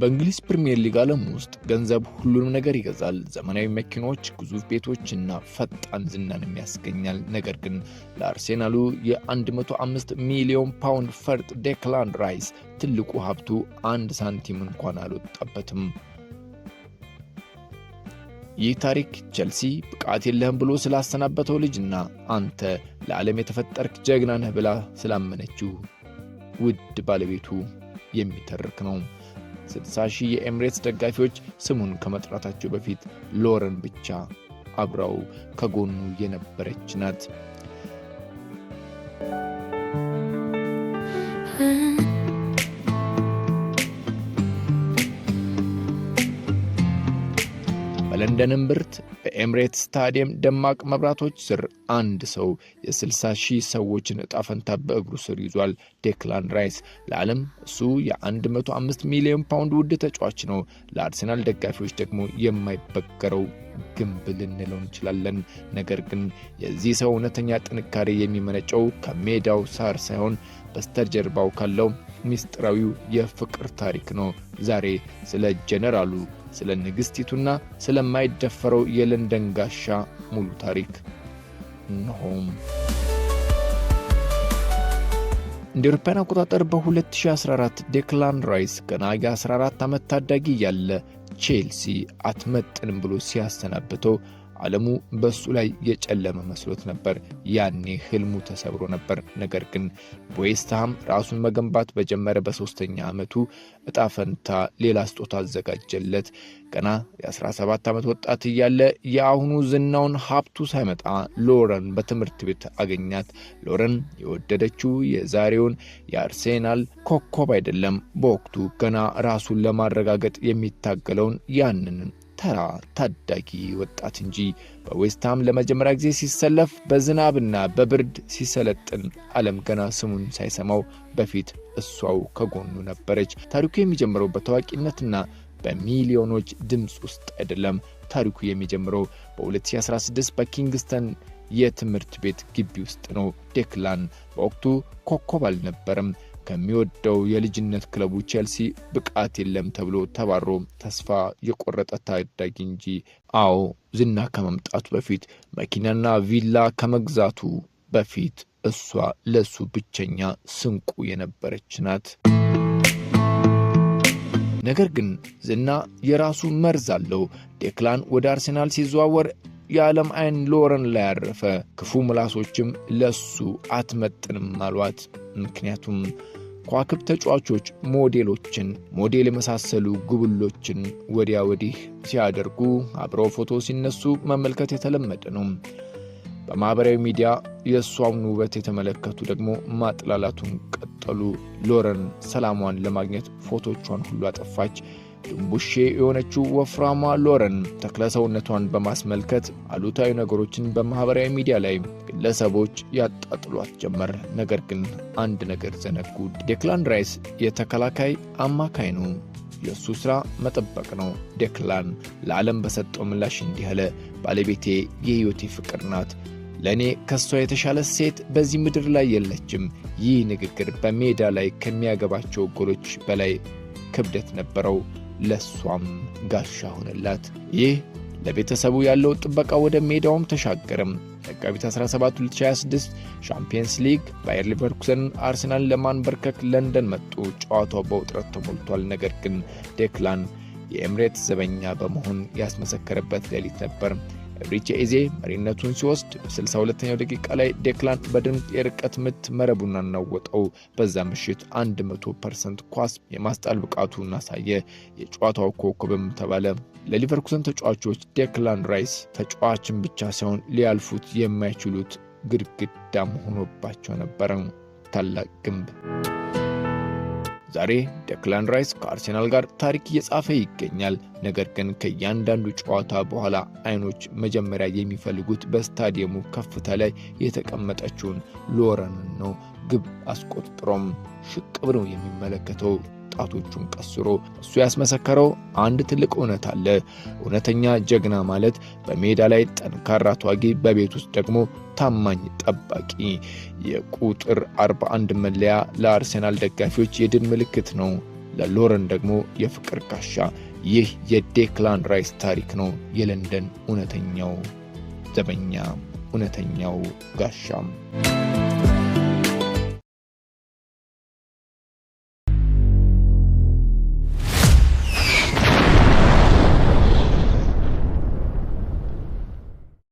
በእንግሊዝ ፕሪሚየር ሊግ ዓለም ውስጥ ገንዘብ ሁሉንም ነገር ይገዛል። ዘመናዊ መኪኖች፣ ግዙፍ ቤቶችና ፈጣን ዝናን ያስገኛል። ነገር ግን ለአርሴናሉ የ105 ሚሊዮን ፓውንድ ፈርጥ ዴክላን ራይስ ትልቁ ሀብቱ አንድ ሳንቲም እንኳን አልወጣበትም። ይህ ታሪክ ቼልሲ ብቃት የለህም ብሎ ስላሰናበተው ልጅና አንተ ለዓለም የተፈጠርክ ጀግና ነህ ብላ ስላመነችው ውድ ባለቤቱ የሚተርክ ነው። 60,000 የኤምሬትስ ደጋፊዎች ስሙን ከመጥራታቸው በፊት ሎረን ብቻ አብራው ከጎኑ የነበረች ናት። በለንደን እምብርት በኤምሬትስ ስታዲየም ደማቅ መብራቶች ስር አንድ ሰው የ60,000 ሰዎችን ዕጣ ፈንታ በእግሩ ስር ይዟል። ዴክላን ራይስ ለዓለም እሱ የ105 ሚሊዮን ፓውንድ ውድ ተጫዋች ነው። ለአርሴናል ደጋፊዎች ደግሞ የማይበገረው ግንብ ልንለው እንችላለን። ነገር ግን የዚህ ሰው እውነተኛ ጥንካሬ የሚመነጨው ከሜዳው ሳር ሳይሆን በስተጀርባው ካለው ሚስጥራዊው የፍቅር ታሪክ ነው። ዛሬ ስለ ጀነራሉ፣ ስለ ንግስቲቱና ስለማይደፈረው የለንደን ጋሻ ሙሉ ታሪክ እንሆም። እንደ አውሮፓውያን አቆጣጠር በ2014 ዴክላን ራይስ ገና የ14 ዓመት ታዳጊ ያለ ቼልሲ አትመጥንም ብሎ ሲያሰናብተው ዓለሙ በሱ ላይ የጨለመ መስሎት ነበር። ያኔ ህልሙ ተሰብሮ ነበር። ነገር ግን በዌስትሃም ራሱን መገንባት በጀመረ በ3ኛ ዓመቱ ዕጣ ፈንታ ሌላ ስጦታ አዘጋጀለት። ገና የ17 ዓመት ወጣት እያለ የአሁኑ ዝናውን ሀብቱ ሳይመጣ ሎረን በትምህርት ቤት አገኛት። ሎረን የወደደችው የዛሬውን የአርሴናል ኮከብ አይደለም፣ በወቅቱ ገና ራሱን ለማረጋገጥ የሚታገለውን ያንን ተራ ታዳጊ ወጣት እንጂ። በዌስትሃም ለመጀመሪያ ጊዜ ሲሰለፍ በዝናብና በብርድ ሲሰለጥን ዓለም ገና ስሙን ሳይሰማው በፊት እሷው ከጎኑ ነበረች። ታሪኩ የሚጀምረው በታዋቂነትና በሚሊዮኖች ድምፅ ውስጥ አይደለም። ታሪኩ የሚጀምረው በ2016 በኪንግስተን የትምህርት ቤት ግቢ ውስጥ ነው። ዴክላን በወቅቱ ኮከብ አልነበረም። ከሚወደው የልጅነት ክለቡ ቼልሲ ብቃት የለም ተብሎ ተባሮ ተስፋ የቆረጠ ታዳጊ እንጂ። አዎ ዝና ከመምጣቱ በፊት መኪናና ቪላ ከመግዛቱ በፊት እሷ ለሱ ብቸኛ ስንቁ የነበረች ናት። ነገር ግን ዝና የራሱ መርዝ አለው። ዴክላን ወደ አርሴናል ሲዘዋወር የዓለም አይን ሎረን ላይ ያረፈ። ክፉ ምላሶችም ለሱ አትመጥንም አሏት። ምክንያቱም ከዋክብት ተጫዋቾች ሞዴል የመሳሰሉ ጉብሎችን ወዲያ ወዲህ ሲያደርጉ አብረው ፎቶ ሲነሱ መመልከት የተለመደ ነው። በማህበራዊ ሚዲያ የእሷን ውበት የተመለከቱ ደግሞ ማጥላላቱን ቀጠሉ። ሎረን ሰላሟን ለማግኘት ፎቶቿን ሁሉ አጠፋች። ድንቡሼ የሆነችው ወፍራማ ሎረን ተክለሰውነቷን በማስመልከት አሉታዊ ነገሮችን በማህበራዊ ሚዲያ ላይ ግለሰቦች ያጣጥሏት ጀመር። ነገር ግን አንድ ነገር ዘነጉ። ዴክላን ራይስ የተከላካይ አማካይ ነው። የእሱ ሥራ መጠበቅ ነው። ዴክላን ለዓለም በሰጠው ምላሽ እንዲህ አለ። ባለቤቴ የሕይወቴ ፍቅር ናት። ለእኔ ከሷ የተሻለ ሴት በዚህ ምድር ላይ የለችም። ይህ ንግግር በሜዳ ላይ ከሚያገባቸው ጎሎች በላይ ክብደት ነበረው። ለሷም ጋሻ ሆነላት። ይህ ለቤተሰቡ ያለው ጥበቃ ወደ ሜዳውም ተሻገረም። መጋቢት 17 2026 ሻምፒየንስ ሊግ ባየር ሊቨርኩሰን አርሰናል ለማንበርከክ ለንደን መጡ። ጨዋታው በውጥረት ተሞልቷል። ነገር ግን ዴክላን የኤምሬትስ ዘበኛ በመሆን ያስመሰከረበት ሌሊት ነበር። ኤብሪቼ ኤዜ መሪነቱን ሲወስድ በ62ኛው ደቂቃ ላይ ዴክላን በድንቅ የርቀት ምት መረቡን አናወጠው። በዛ ምሽት 100% ኳስ የማስጣል ብቃቱን አሳየ። የጨዋታው ኮከብም ተባለ። ለሊቨርኩሰን ተጫዋቾች ዴክላን ራይስ ተጫዋችን ብቻ ሳይሆን ሊያልፉት የማይችሉት ግድግዳም ሆኖባቸው ነበር። ታላቅ ግንብ። ዛሬ ዴክላን ራይስ ከአርሴናል ጋር ታሪክ እየጻፈ ይገኛል። ነገር ግን ከእያንዳንዱ ጨዋታ በኋላ አይኖች መጀመሪያ የሚፈልጉት በስታዲየሙ ከፍታ ላይ የተቀመጠችውን ሎረንን ነው። ግብ አስቆጥሮም ሽቅብ ነው የሚመለከተው። ጣቶቹን ቀስሮ እሱ ያስመሰከረው አንድ ትልቅ እውነት አለ። እውነተኛ ጀግና ማለት በሜዳ ላይ ጠንካራ ተዋጊ፣ በቤት ውስጥ ደግሞ ታማኝ ጠባቂ። የቁጥር 41 መለያ ለአርሴናል ደጋፊዎች የድል ምልክት ነው። ለሎረን ደግሞ የፍቅር ጋሻ። ይህ የዴክላን ራይስ ታሪክ ነው። የለንደን እውነተኛው ዘበኛ፣ እውነተኛው ጋሻም